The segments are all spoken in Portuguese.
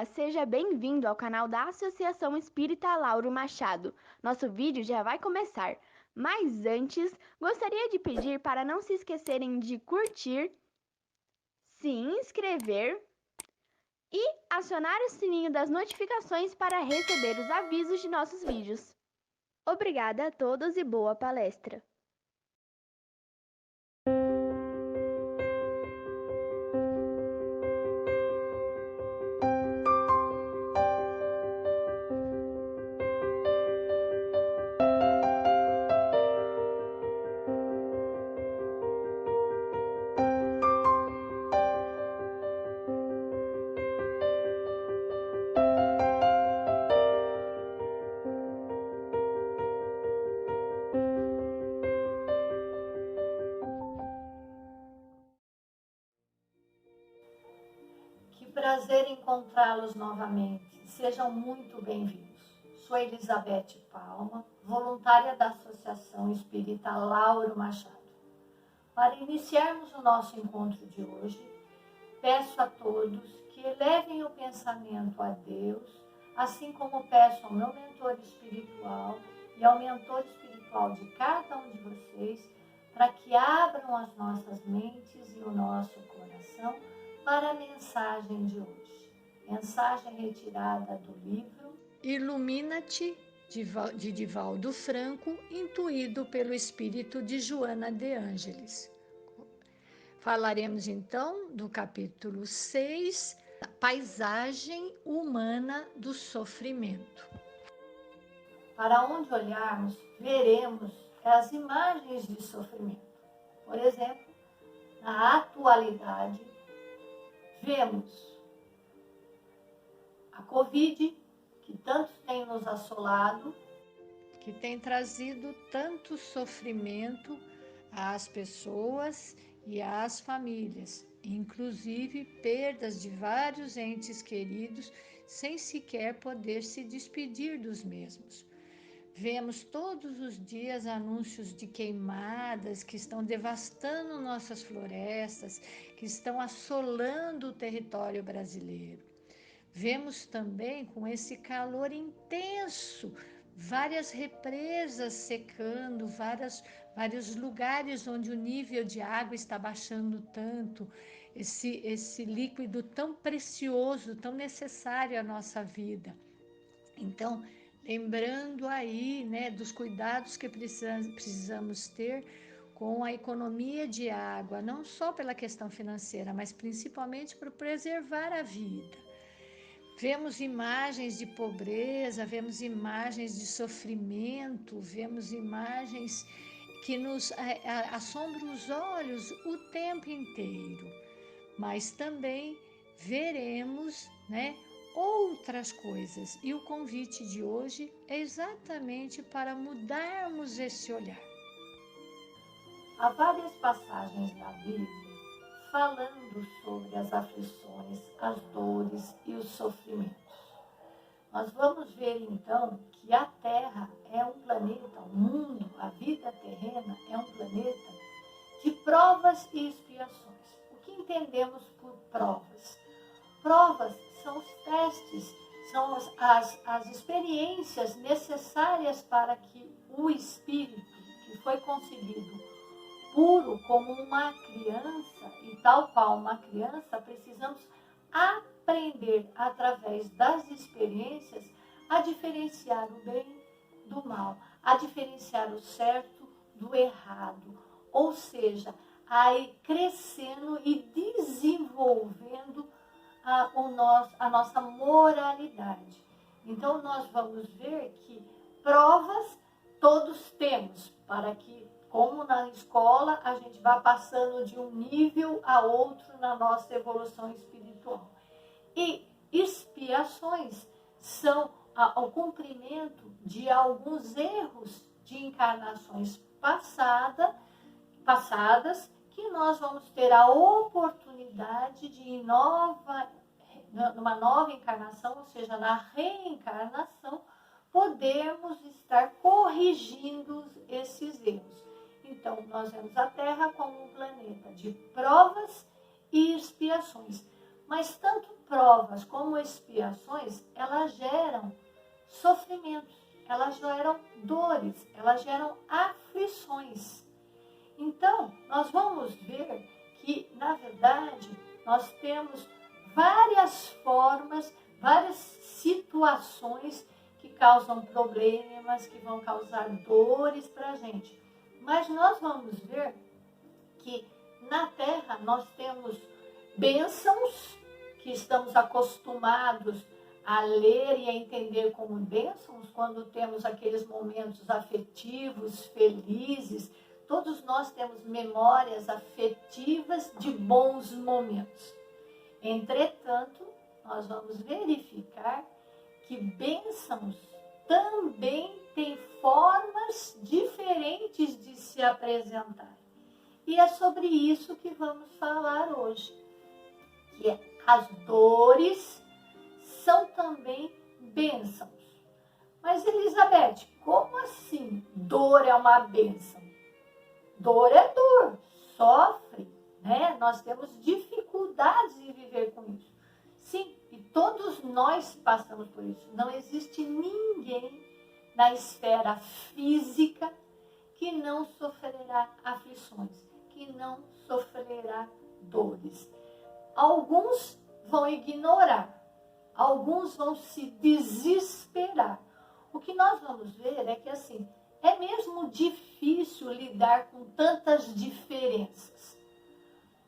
Olá, seja bem-vindo ao canal da Associação Espírita Lauro Machado. Nosso vídeo já vai começar, mas antes, gostaria de pedir para não se esquecerem de curtir, se inscrever e acionar o sininho das notificações para receber os avisos de nossos vídeos. Obrigada a todos e boa palestra! Que prazer encontrá-los novamente. Sejam muito bem-vindos. Sou Elizabeth Palma, voluntária da Associação Espírita Lauro Machado. Para iniciarmos o nosso encontro de hoje, peço a todos que elevem o pensamento a Deus, assim como peço ao meu mentor espiritual e ao mentor espiritual de cada um de vocês, para que abram as nossas mentes e o nosso coração para a mensagem de hoje. Mensagem retirada do livro Ilumina-te, de Divaldo Franco, intuído pelo espírito de Joana de Ângeles. Falaremos então do capítulo 6, Paisagem Humana do Sofrimento. Para onde olharmos, veremos as imagens de sofrimento. Por exemplo, na atualidade, vemos a Covid, que tanto tem nos assolado, que tem trazido tanto sofrimento às pessoas e às famílias, inclusive perdas de vários entes queridos, sem sequer poder se despedir dos mesmos. Vemos todos os dias anúncios de queimadas que estão devastando nossas florestas, que estão assolando o território brasileiro. Vemos também, com esse calor intenso, várias represas secando, vários lugares onde o nível de água está baixando tanto, esse líquido tão precioso, tão necessário à nossa vida. Então, lembrando aí, né, dos cuidados que precisamos ter com a economia de água, não só pela questão financeira, mas principalmente para preservar a vida. Vemos imagens de pobreza, vemos imagens de sofrimento, vemos imagens que nos assombram os olhos o tempo inteiro, mas também veremos, né, outras coisas. E o convite de hoje é exatamente para mudarmos esse olhar. Há várias passagens da Bíblia falando sobre as aflições, as dores e os sofrimentos. Nós vamos ver então que a Terra é um planeta, o mundo, a vida terrena é um planeta de provas e expiações. O que entendemos por provas? Provas são os testes, são as experiências necessárias para que o espírito, que foi concebido puro como uma criança, e tal qual uma criança, precisamos aprender através das experiências a diferenciar o bem do mal, a diferenciar o certo do errado, ou seja, a ir crescendo e desenvolvendo a nossa moralidade. Então, nós vamos ver que provas todos temos, para que, como na escola, a gente vá passando de um nível a outro na nossa evolução espiritual. E expiações são o cumprimento de alguns erros de encarnações passadas, que nós vamos ter a oportunidade de numa nova encarnação, ou seja, na reencarnação, podermos estar corrigindo esses erros. Então, nós vemos a Terra como um planeta de provas e expiações. Mas tanto provas como expiações, elas geram sofrimentos, elas geram dores, elas geram aflições. Então, nós vamos ver que, na verdade, nós temos várias formas, várias situações que causam problemas, que vão causar dores para a gente. Mas nós vamos ver que na Terra nós temos bênçãos que estamos acostumados a ler e a entender como bênçãos quando temos aqueles momentos afetivos, felizes. Todos nós temos memórias afetivas de bons momentos. Entretanto, nós vamos verificar que bênçãos também têm formas diferentes de se apresentar. E é sobre isso que vamos falar hoje, que as dores são também bênçãos. Mas, Elizabeth, como assim dor é uma bênção? Dor é dor, sofre, né? Nós temos dificuldades de viver com isso. Sim, e todos nós passamos por isso. Não existe ninguém na esfera física que não sofrerá aflições, que não sofrerá dores. Alguns vão ignorar, alguns vão se desesperar. O que nós vamos ver é que assim, é mesmo difícil lidar com tantas diferenças.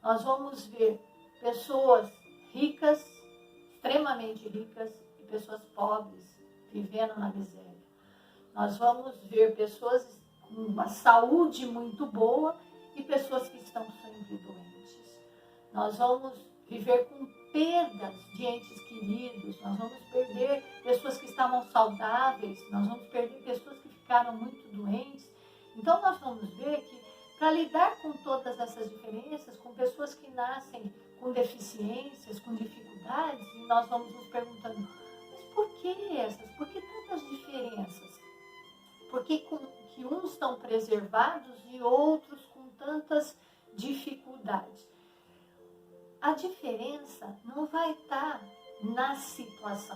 Nós vamos ver pessoas ricas, extremamente ricas, e pessoas pobres, vivendo na miséria. Nós vamos ver pessoas com uma saúde muito boa e pessoas que estão sempre doentes. Nós vamos viver com perdas de entes queridos, nós vamos perder pessoas que estavam saudáveis, nós vamos perder pessoas que ficaram muito doentes. Então nós vamos ver que para lidar com todas essas diferenças, com pessoas que nascem com deficiências, com dificuldades, e nós vamos nos perguntando, mas por que essas? Por que tantas diferenças? Por que uns estão preservados e outros com tantas dificuldades? A diferença não vai estar na situação.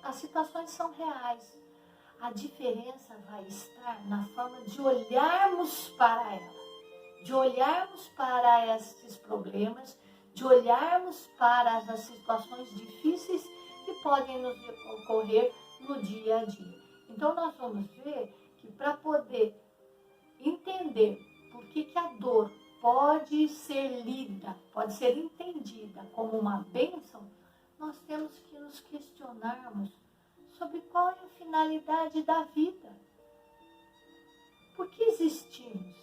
As situações são reais. A diferença vai estar na forma de olharmos para ela, de olharmos para esses problemas, de olharmos para as situações difíceis que podem nos ocorrer no dia a dia. Então, nós vamos ver que para poder entender por que a dor pode ser lida, pode ser entendida como uma bênção, nós temos que nos questionarmos sobre qual é a finalidade da vida. Por que existimos?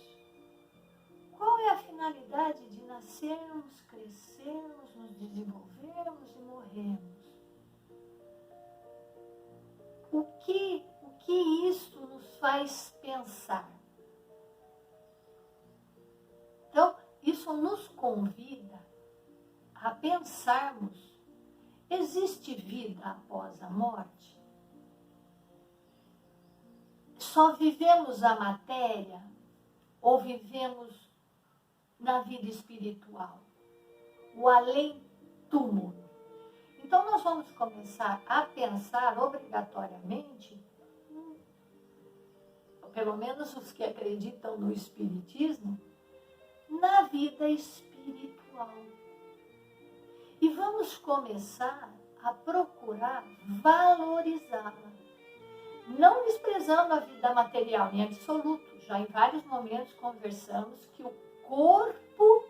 Qual é a finalidade de nascermos, crescermos, nos desenvolvermos e morrermos? O que isso nos faz pensar? Então, isso nos convida a pensarmos, existe vida após a morte? Só vivemos a matéria ou vivemos na vida espiritual? O além-túmulo. Então, nós vamos começar a pensar obrigatoriamente, pelo menos os que acreditam no espiritismo, na vida espiritual. E vamos começar a procurar valorizá-la. Não desprezando a vida material em absoluto. Já em vários momentos conversamos que o corpo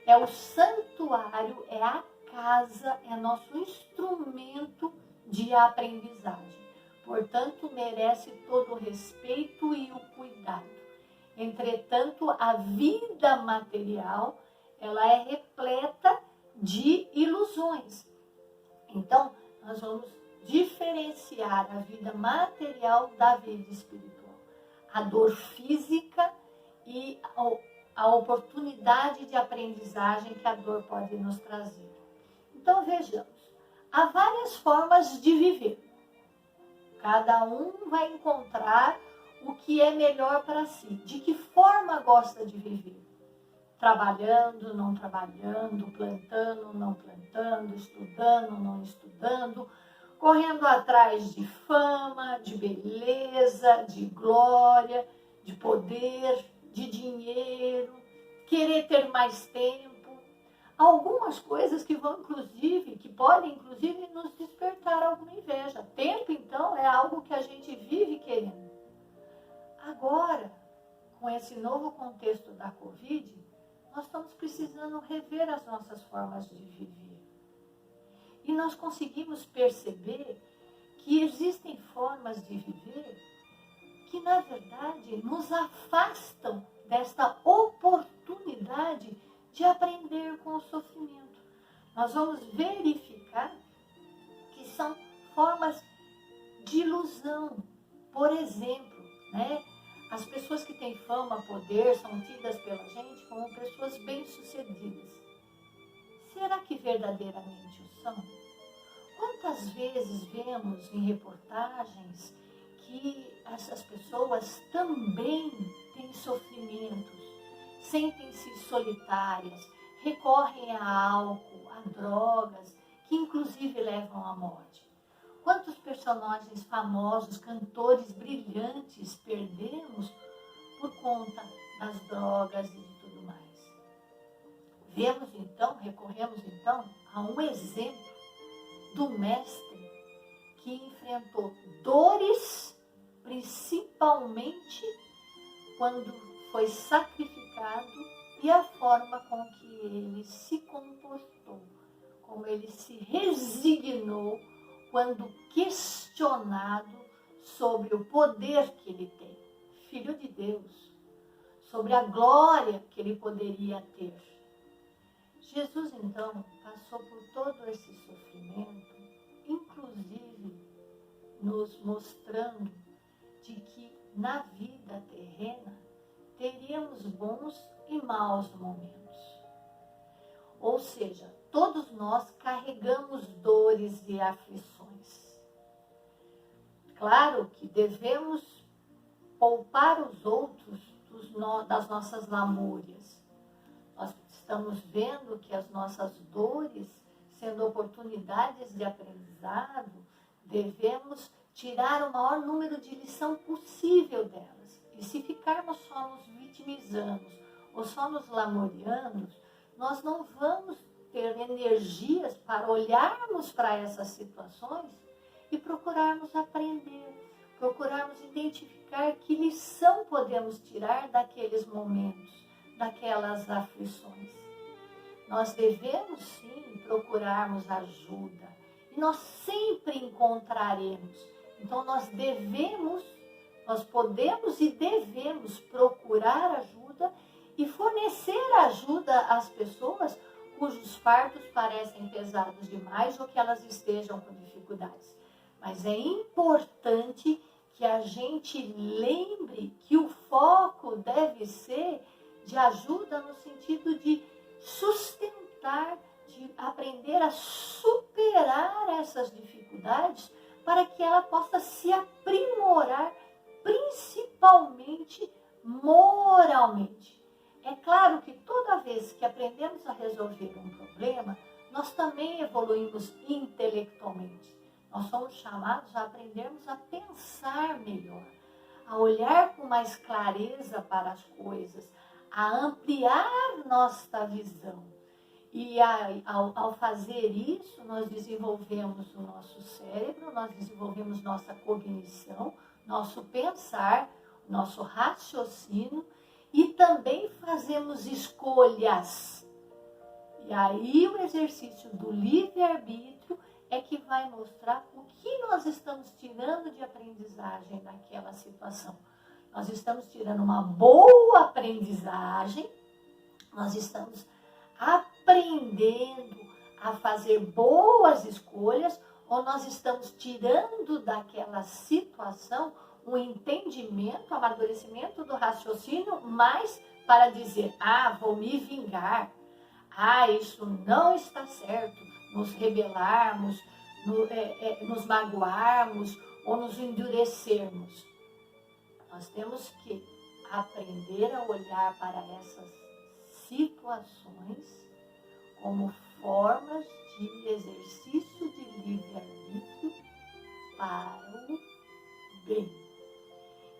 é o santuário, é a casa, é nosso instrumento de aprendizagem. Portanto, merece todo o respeito e o cuidado. Entretanto, a vida material, ela é repleta de ilusões. Então, nós vamos diferenciar a vida material da vida espiritual. A dor física e a oportunidade de aprendizagem que a dor pode nos trazer. Então, vejamos, há várias formas de viver. Cada um vai encontrar o que é melhor para si. De que forma gosta de viver? trabalhando, não trabalhando, plantando, não plantando, estudando, não estudando, correndo atrás de fama, de beleza, de glória, de poder, de dinheiro, querer ter mais tempo. Algumas coisas que vão que podem inclusive nos despertar alguma inveja. Tempo, então, é algo que a gente vive querendo. Agora, com esse novo contexto da Covid, nós estamos precisando rever as nossas formas de viver. E nós conseguimos perceber que existem formas de viver que, na verdade, nos afastam desta oportunidade de aprender com o sofrimento. Nós vamos verificar que são formas de ilusão. Por exemplo, as pessoas que têm fama, poder, são tidas pela gente como pessoas bem-sucedidas. Será que verdadeiramente o são? Quantas vezes vemos em reportagens que essas pessoas também têm sofrimentos, sentem-se solitárias, recorrem a álcool, a drogas, que inclusive levam à morte? Quantos personagens famosos, cantores brilhantes perdemos por conta das drogas e de tudo mais? Recorremos então a um exemplo do mestre que enfrentou dores, principalmente quando foi sacrificado, e a forma com que ele se comportou, como ele se resignou quando questionado sobre o poder que ele tem, Filho de Deus, sobre a glória que ele poderia ter. Jesus, então, passou por todo esse sofrimento, inclusive nos mostrando de que na vida terrena teríamos bons e maus momentos. Ou seja, todos nós carregamos dores e aflições. Claro que devemos poupar os outros das nossas lamúrias. Nós estamos vendo que as nossas dores, sendo oportunidades de aprendizado, devemos tirar o maior número de lição possível delas. E se ficarmos só nos vitimizando ou só nos lamuriando, nós não vamos ter energias para olharmos para essas situações e procurarmos aprender, procurarmos identificar que lição podemos tirar daqueles momentos, daquelas aflições. Nós devemos sim procurarmos ajuda e nós sempre encontraremos. Então nós podemos e devemos procurar ajuda e fornecer ajuda às pessoas cujos fardos parecem pesados demais ou que elas estejam com dificuldades. Mas é importante que a gente lembre que o foco deve ser de ajuda no sentido de sustentar, de aprender a superar essas dificuldades para que ela possa se aprimorar, principalmente moralmente. É claro que toda vez que aprendemos a resolver um problema, nós também evoluímos intelectualmente. Nós somos chamados a aprendermos a pensar melhor, a olhar com mais clareza para as coisas, a ampliar nossa visão. E ao fazer isso, nós desenvolvemos o nosso cérebro, nós desenvolvemos nossa cognição, nosso pensar, nosso raciocínio, e também fazemos escolhas. E aí o exercício do livre-arbítrio é que vai mostrar o que nós estamos tirando de aprendizagem daquela situação. Nós estamos tirando uma boa aprendizagem, nós estamos aprendendo a fazer boas escolhas, ou nós estamos tirando daquela situação um entendimento, amadurecimento do raciocínio, mas para dizer, vou me vingar, isso não está certo, nos rebelarmos, nos magoarmos ou nos endurecermos. Nós temos que aprender a olhar para essas situações como formas de exercício de livre-arbítrio para o bem.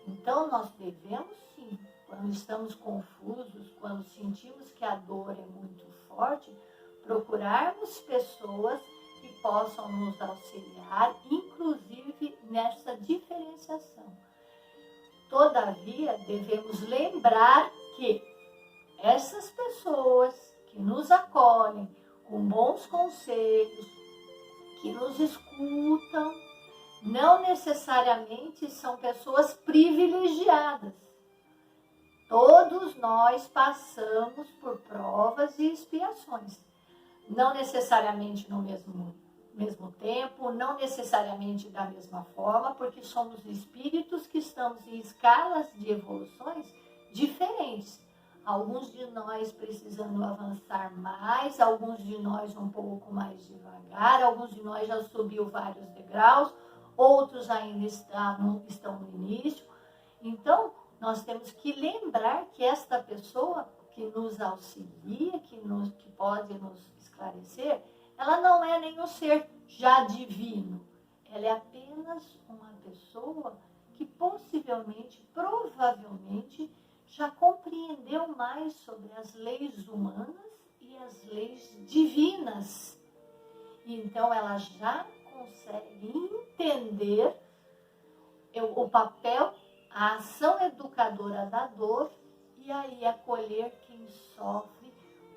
Então, nós devemos sim, quando estamos confusos, quando sentimos que a dor é muito forte, procurarmos pessoas que possam nos auxiliar, inclusive nessa diferenciação. Todavia, devemos lembrar que essas pessoas que nos acolhem com bons conselhos, que nos escutam, não necessariamente são pessoas privilegiadas. Todos nós passamos por provas e expiações. Não necessariamente no mesmo tempo, não necessariamente da mesma forma, porque somos espíritos que estamos em escalas de evoluções diferentes. Alguns de nós precisando avançar mais, alguns de nós um pouco mais devagar, alguns de nós já subiu vários degraus, outros ainda estão no início. Então, nós temos que lembrar que esta pessoa que nos auxilia, que pode nos esclarecer, ela não é nenhum ser já divino. Ela é apenas uma pessoa que possivelmente, provavelmente, já compreendeu mais sobre as leis humanas e as leis divinas. Então, ela já consegue entender o papel, a ação educadora da dor e aí acolher quem sofre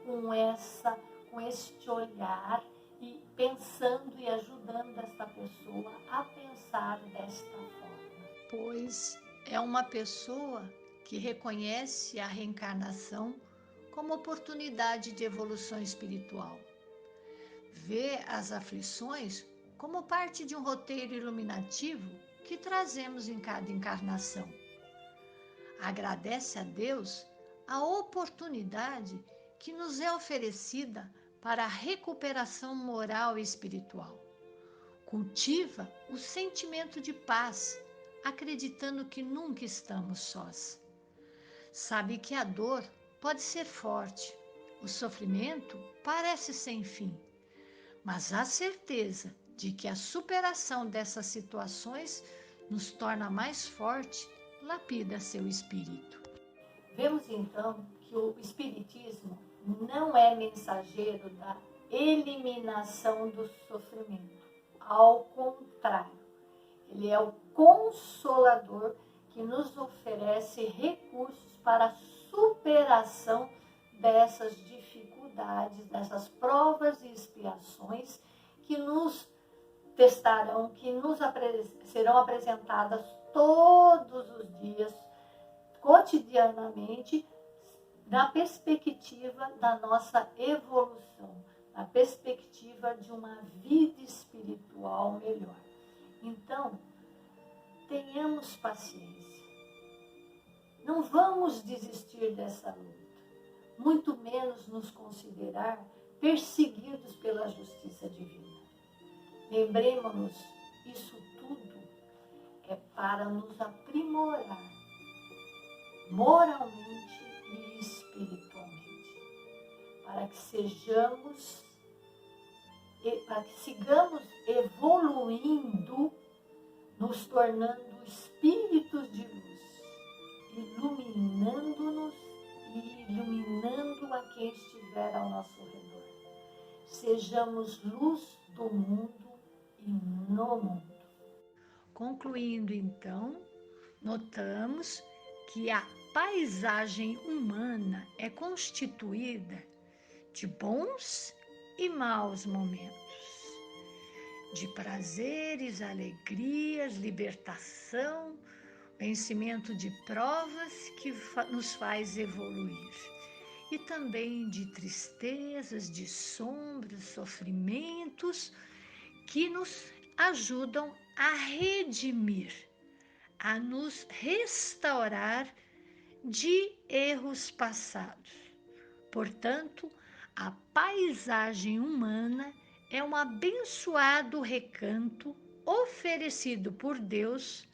com este olhar e pensando e ajudando essa pessoa a pensar desta forma. Pois é uma pessoa que reconhece a reencarnação como oportunidade de evolução espiritual. Vê as aflições como parte de um roteiro iluminativo que trazemos em cada encarnação. Agradece a Deus a oportunidade que nos é oferecida para a recuperação moral e espiritual. Cultiva o sentimento de paz, acreditando que nunca estamos sós. Sabe que a dor pode ser forte, o sofrimento parece sem fim, mas a certeza de que a superação dessas situações nos torna mais forte, lapida seu espírito. Vemos então que o Espiritismo não é mensageiro da eliminação do sofrimento. Ao contrário, ele é o consolador que nos oferece recursos para a superação dessas dificuldades, dessas provas e expiações que nos testarão, que nos serão apresentadas todos os dias, cotidianamente, na perspectiva da nossa evolução, na perspectiva de uma vida espiritual melhor. Então, tenhamos paciência. Não vamos desistir dessa luta, muito menos nos considerar perseguidos pela justiça divina. Lembremos-nos, isso tudo é para nos aprimorar moralmente e espiritualmente, para que sigamos evoluindo, nos tornando espíritos de luz, iluminando-nos e iluminando a quem estiver ao nosso redor. Sejamos luz do mundo e no mundo. Concluindo, então, notamos que a paisagem humana é constituída de bons e maus momentos, de prazeres, alegrias, libertação, vencimento de provas que nos faz evoluir, e também de tristezas, de sombras, sofrimentos que nos ajudam a redimir, a nos restaurar de erros passados. Portanto, a paisagem humana é um abençoado recanto oferecido por Deus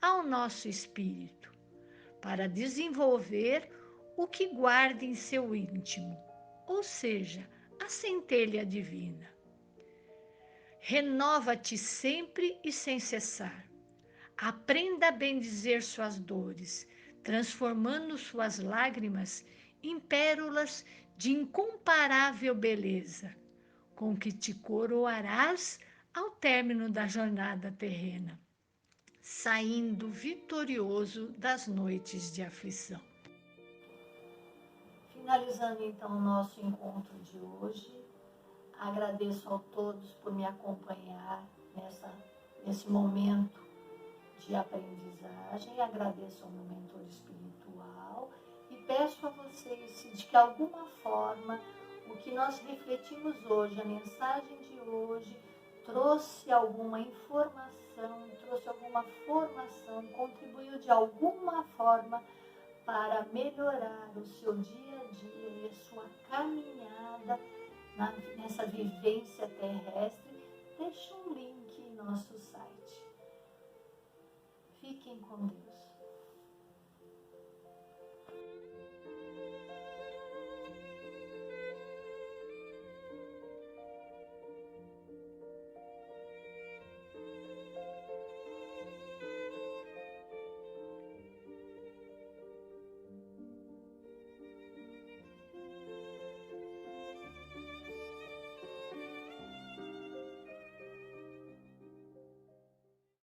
ao nosso espírito, para desenvolver o que guarda em seu íntimo, ou seja, a centelha divina. Renova-te sempre e sem cessar. Aprenda a bendizer suas dores, transformando suas lágrimas em pérolas de incomparável beleza, com que te coroarás ao término da jornada terrena, saindo vitorioso das noites de aflição. Finalizando então o nosso encontro de hoje, agradeço a todos por me acompanhar nesse momento de aprendizagem, agradeço ao meu mentor espiritual e peço a vocês se de que alguma forma o que nós refletimos hoje, a mensagem de hoje, trouxe alguma informação, trouxe alguma formação, contribuiu de alguma forma para melhorar o seu dia a dia e a sua caminhada nessa vivência terrestre, deixe um link em nosso site. Fiquem com Deus.